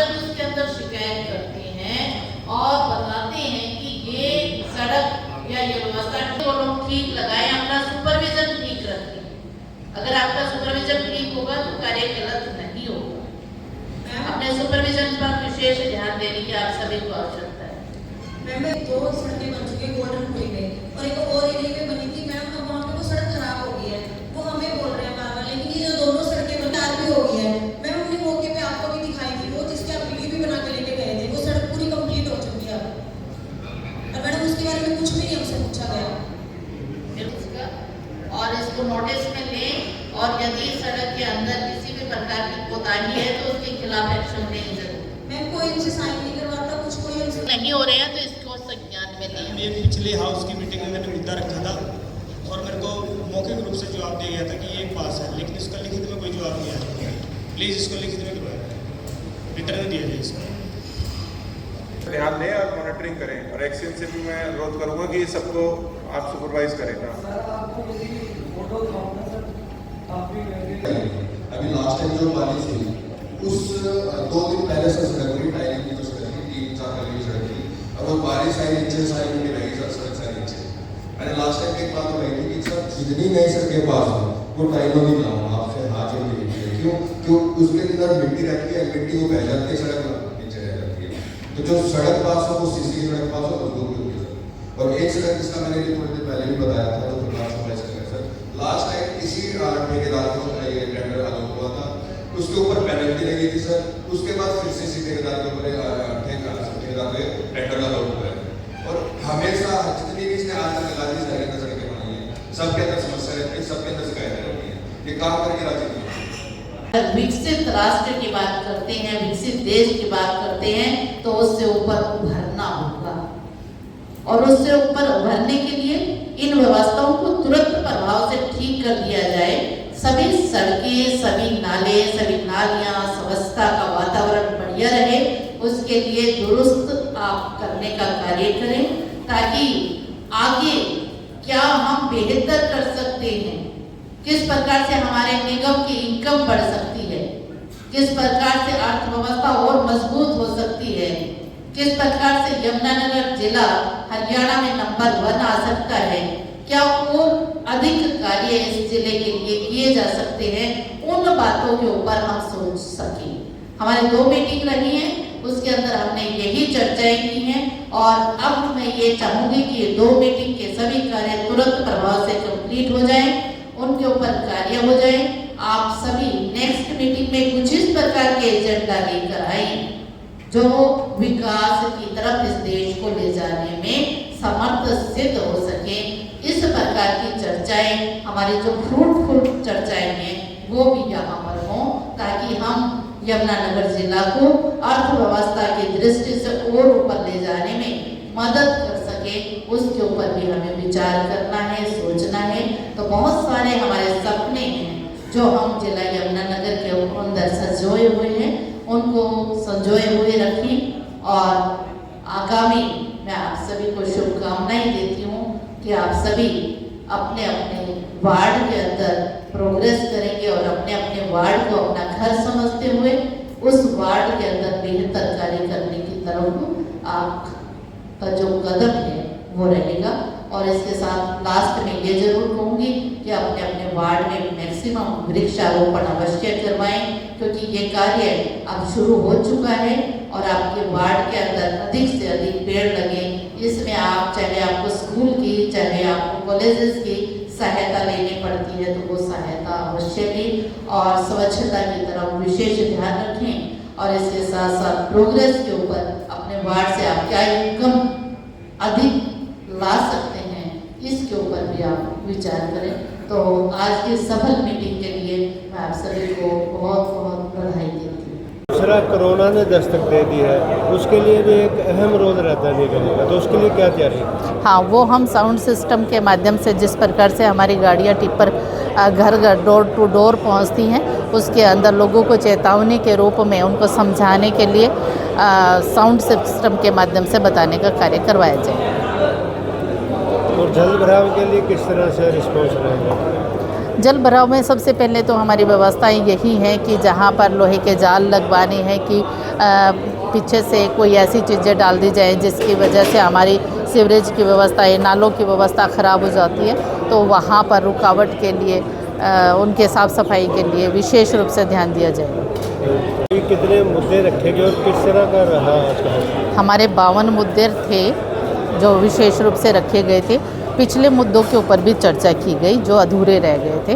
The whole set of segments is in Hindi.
जब उसके अंदर शिकायत करते हैं और बताते हैं कि ये सड़क या ये व्यवस्था वो लोग ठीक लगाएं, अपना सुपरविजन ठीक रखें। अगर आपका सुपरविजन ठीक होगा तो कार्य गलत नहीं होगा। अपने सुपरविजन पर विशेष ध्यान देने की आप सभी को आवश्यकता है। मैम 2 सड़कें बन चुकी है गोल्डनपुरी में और एक और एरिया में बनी थी मैम, अब वहाँ पे वो सड़क खराब हो गई है, वो हमें बोल रहे हैं बार-बार, लेकिन ये जो दोनों सड़कें बचार भी हो गई है। मैम हमने मौके पे आपको भी दिखाई थी वो, जिसके आप वीडियो भी बना के लेके गए थे, वो सड़क पूरी कंप्लीट हो चुकी है और मैडम उसके बारे में कुछ भी नहीं हमसे पूछा गया। और इसको नोटिस में लें और यदि सड़क के अंदर किसी भी प्रकार की कोताही है तो उसके खिलाफ एक्शन लें जरूर। मैम कोई इनसे साइन नहीं करवाता, कुछ कोई इनसे नहीं हो रहे हैं तो इसको संज्ञान में लें। ये पिछले हाउस की मीटिंग में मैंने मुद्दा रखा था और मेरे को मौखिक रूप से जवाब दिया गया था कि ये पास है, लेकिन इसका लिखित में कोई जवाब नहीं आया। प्लीज़ इसको लिखित में करवाएं, रिटर्न में दिया जाए इसको। ध्यान दें और मॉनिटरिंग करें और एक्शन से भी मैं अनुरोध करूंगा कि सबको आप सुपरवाइज करें ना। अभी लास्ट टाइम जो बारिश हुई उस 2 दिन पहले से सड़क हुई, टाइम की जो सड़क थी 3-4 गली की सड़क थी, अब वो बारिश आई नीचे सारी मिट्टी रही सड़क सारी नीचे। मैंने लास्ट टाइम एक बात कही थी कि सर जितनी नई सड़कें पास हो वो टाइमों नहीं लाऊंगा आपसे हाथ जोड़ के लीजिए, क्यों उसके अंदर मिट्टी रहती है, मिट्टी वो बह जाती है, सड़क नीचे रह जाती है। तो जो सड़क पास हो वो सीसी की सड़क पास हो मजबूत होती है सर। और एक सड़क जिसका मैंने थोड़ी देर पहले भी बताया था, तो प्रकाश सप्लाई सर लास्ट टाइम इसी ठेकेदार को ये टेंडर अलॉट हुआ था, उसके ऊपर पेनल्टी लगी थी सर, उसके बाद फिर से इसी ठेकेदार के ऊपर ठेकेदार पे टेंडर अलॉट हुआ है। और हमेशा जितनी भी इसने आज तक लगा दी सड़कें बनाई है, सबके अंदर समस्या रहती है, सबके अंदर शिकायतें रहती है, ये काम करके राजी नहीं। विकसित राष्ट्र की बात करते हैं, विकसित देश की बात करते हैं तो उससे ऊपर उभरना होगा और उससे ऊपर उभरने के लिए इन व्यवस्थाओं को तुरंत प्रभाव से ठीक कर दिया जाए। सभी सड़कें, सभी नाले, सभी नालियां, स्वच्छता का वातावरण बढ़िया रहे, उसके लिए दुरुस्त आप करने का कार्य करें ताकि आगे क्या हम बेहतर कर सकते हैं, किस प्रकार से हमारे निगम की इनकम बढ़ सकती है, किस प्रकार से अर्थव्यवस्था और मजबूत हो सकती है, किस प्रकार से यमुनानगर जिला हरियाणा में नंबर 1 आ सकता है, क्या वो अधिक कार्य इस जिले के लिए किए जा सकते हैं, उन बातों के ऊपर हम सोच सकें। हमारे 2 मीटिंग रही हैं, उसके अंदर हमने यही चर्चाएं की हैं और अब मैं ये चाहूंगी कि 2 मीटिंग के सभी कार्य तुरंत प्रभाव से कंप्लीट हो जाएं, उनके ऊपर कार्य हो जाए। आप सभी नेक्स्ट मीटिंग में कुछ इस प्रकार के एजेंडा लेकर आए जो विकास की तरफ इस देश को ले जाने में समर्थ सिद्ध हो सके। इस प्रकार की चर्चाएं, हमारी जो फ्रूटफुल चर्चाएं हैं वो भी यहाँ पर हों ताकि हम यमुनानगर जिला को अर्थव्यवस्था की दृष्टि से और ऊपर ले जाने में मदद कर सके, उसके ऊपर भी हमें विचार करना है, सोचना है। तो बहुत सारे हमारे सपने हैं जो हम जिला यमुनानगर के अंदर संजोए हुए हैं, उनको संजोए हुए रखें और आगामी मैं आप सभी को शुभकामनाएं देती हूँ कि आप सभी अपने अपने वार्ड के अंदर प्रोग्रेस करेंगे और अपने अपने वार्ड को अपना घर समझते हुए उस वार्ड के अंदर बेहतर कार्य करने की तरफ आपका जो कदम है वो रहेगा। और इसके साथ लास्ट में ये जरूर कहूँगी कि अपने अपने वार्ड में मैक्सिमम वृक्षारोपण अवश्य करवाएं, क्योंकि ये कार्य अब शुरू हो चुका है और आपके वार्ड के अंदर अधिक से अधिक पेड़ लगे। इसमें आप चाहे आपको स्कूल की चाहे आपको कॉलेजेस की सहायता लेनी पड़ती है तो वो सहायता अवश्य लें और स्वच्छता की तरफ विशेष ध्यान रखें। और इसके साथ साथ प्रोग्रेस के ऊपर अपने वार्ड से आप क्या इनकम अधिक ला सकते हैं इसके ऊपर भी आप विचार करें। तो आज की सफल मीटिंग के लिए मैं आप सभी को बहुत बहुत बधाई देती हूँ। दूसरा कोरोना ने दस्तक दे दी है, उसके लिए भी एक अहम रोल रहता है निगम का, तो उसके लिए क्या तैयारी? हाँ, वो हम साउंड सिस्टम के माध्यम से जिस प्रकार से हमारी गाड़ियाँ टिप्पर घर घर डोर टू डोर पहुँचती हैं, उसके अंदर लोगों को चेतावनी के रूप में उनको समझाने के लिए साउंड सिस्टम के माध्यम से बताने का कार्य करवाया जाए। और जल भराव के लिए किस तरह से रिस्पॉन्स रहेगा? जल भराव में सबसे पहले तो हमारी व्यवस्थाएं यही हैं कि जहाँ पर लोहे के जाल लगवाने हैं कि पीछे से कोई ऐसी चीज़ें डाल दी जाए जिसकी वजह से हमारी सीवरेज की व्यवस्था है, नालों की व्यवस्था ख़राब हो जाती है, तो वहाँ पर रुकावट के लिए उनके साफ़ सफाई के लिए विशेष रूप से ध्यान दिया जाएगा। ये कितने मुद्दे रखे गए और किस तरह का रहा आज का? हमारे 52 मुद्दे थे जो विशेष रूप से रखे गए थे। पिछले मुद्दों के ऊपर भी चर्चा की गई जो अधूरे रह गए थे,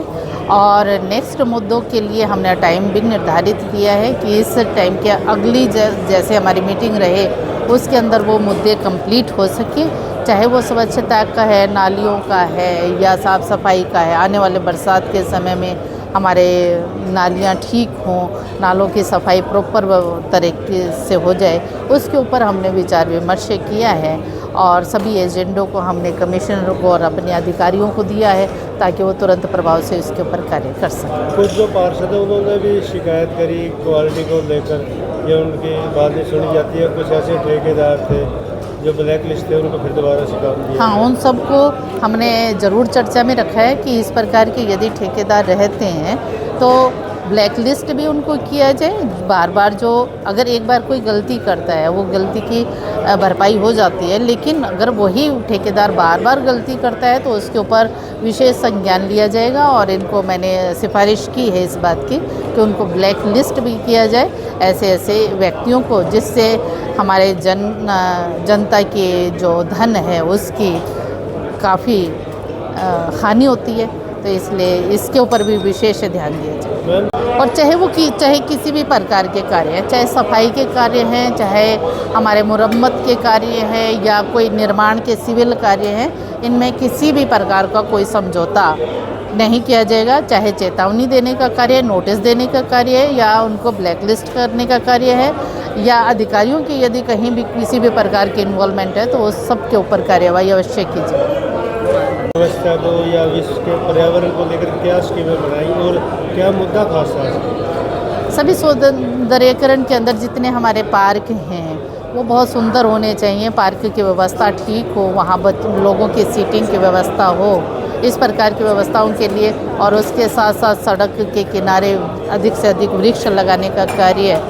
और नेक्स्ट मुद्दों के लिए हमने टाइम भी निर्धारित किया है कि इस टाइम के अगली जैसे हमारी मीटिंग रहे उसके अंदर वो मुद्दे कंप्लीट हो सके, चाहे वो स्वच्छता का है, नालियों का है या साफ़ सफाई का है। आने वाले बरसात के समय में हमारे नालियाँ ठीक हों, नालों की सफाई प्रॉपर तरीके से हो जाए, उसके ऊपर हमने विचार विमर्श किया है और सभी एजेंडों को हमने कमिश्नर को और अपने अधिकारियों को दिया है ताकि वो तुरंत प्रभाव से इसके ऊपर कार्य कर सकें। कुछ जो पार्षद हैं उन्होंने भी शिकायत करी क्वालिटी को लेकर, या उनकी बातें सुनी जाती है। कुछ ऐसे ठेकेदार थे जो ब्लैक लिस्ट थे, उनको फिर दोबारा से काम दिया। हाँ, उन सबको हमने ज़रूर चर्चा में रखा है कि इस प्रकार के यदि ठेकेदार रहते हैं तो ब्लैक लिस्ट भी उनको किया जाए। बार बार जो अगर एक बार कोई गलती करता है वो गलती की भरपाई हो जाती है, लेकिन अगर वही ठेकेदार बार बार गलती करता है तो उसके ऊपर विशेष संज्ञान लिया जाएगा। और इनको मैंने सिफारिश की है इस बात की कि उनको ब्लैक लिस्ट भी किया जाए ऐसे ऐसे व्यक्तियों को, जिससे हमारे जनता के जो धन है उसकी काफ़ी हानि होती है, तो इसलिए इसके ऊपर भी विशेष ध्यान दिया जाए। और चाहे किसी भी प्रकार के कार्य हैं, चाहे सफाई के कार्य हैं, चाहे हमारे मुरम्मत के कार्य हैं या कोई निर्माण के सिविल कार्य हैं, इनमें किसी भी प्रकार का कोई समझौता नहीं किया जाएगा। चाहे चेतावनी देने का कार्य है, नोटिस देने का कार्य है, या उनको ब्लैक लिस्ट करने का कार्य है, या अधिकारियों की यदि कहीं भी किसी भी प्रकार की इन्वॉल्वमेंट है तो उस सब के ऊपर कार्यवाही अवश्य कीजिए। व्यवस्था को या विश्व के पर्यावरण को लेकर क्या स्कीमें बनाई और क्या मुद्दा खास था? सभी सौंदर्यीकरण के अंदर जितने हमारे पार्क हैं वो बहुत सुंदर होने चाहिए, पार्क की व्यवस्था ठीक हो, वहाँ लोगों की सीटिंग की व्यवस्था हो, इस प्रकार की व्यवस्थाओं के लिए, और उसके साथ साथ सड़क के किनारे अधिक से अधिक वृक्ष लगाने का कार्य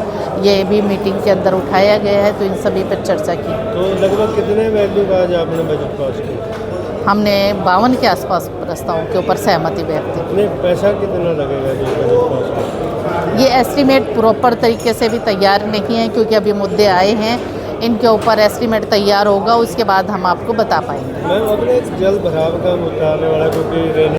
ये भी मीटिंग के अंदर उठाया गया है, तो इन सभी पर चर्चा की। तो लगभग कितने वैल्यू का आज आपने बजट पास किया? हमने 52 के आसपास प्रस्तावों के ऊपर सहमति व्यक्त की। कितने पैसा कितना लगेगा जो बजट पास किया? ये एस्टीमेट प्रॉपर तरीके से भी तैयार नहीं है क्योंकि अभी मुद्दे आए हैं, इनके ऊपर एस्टीमेट तैयार होगा, उसके बाद हम आपको बता पाएंगे। मैम, अपने जल भराव का मुद्दा आने वाला, क्योंकि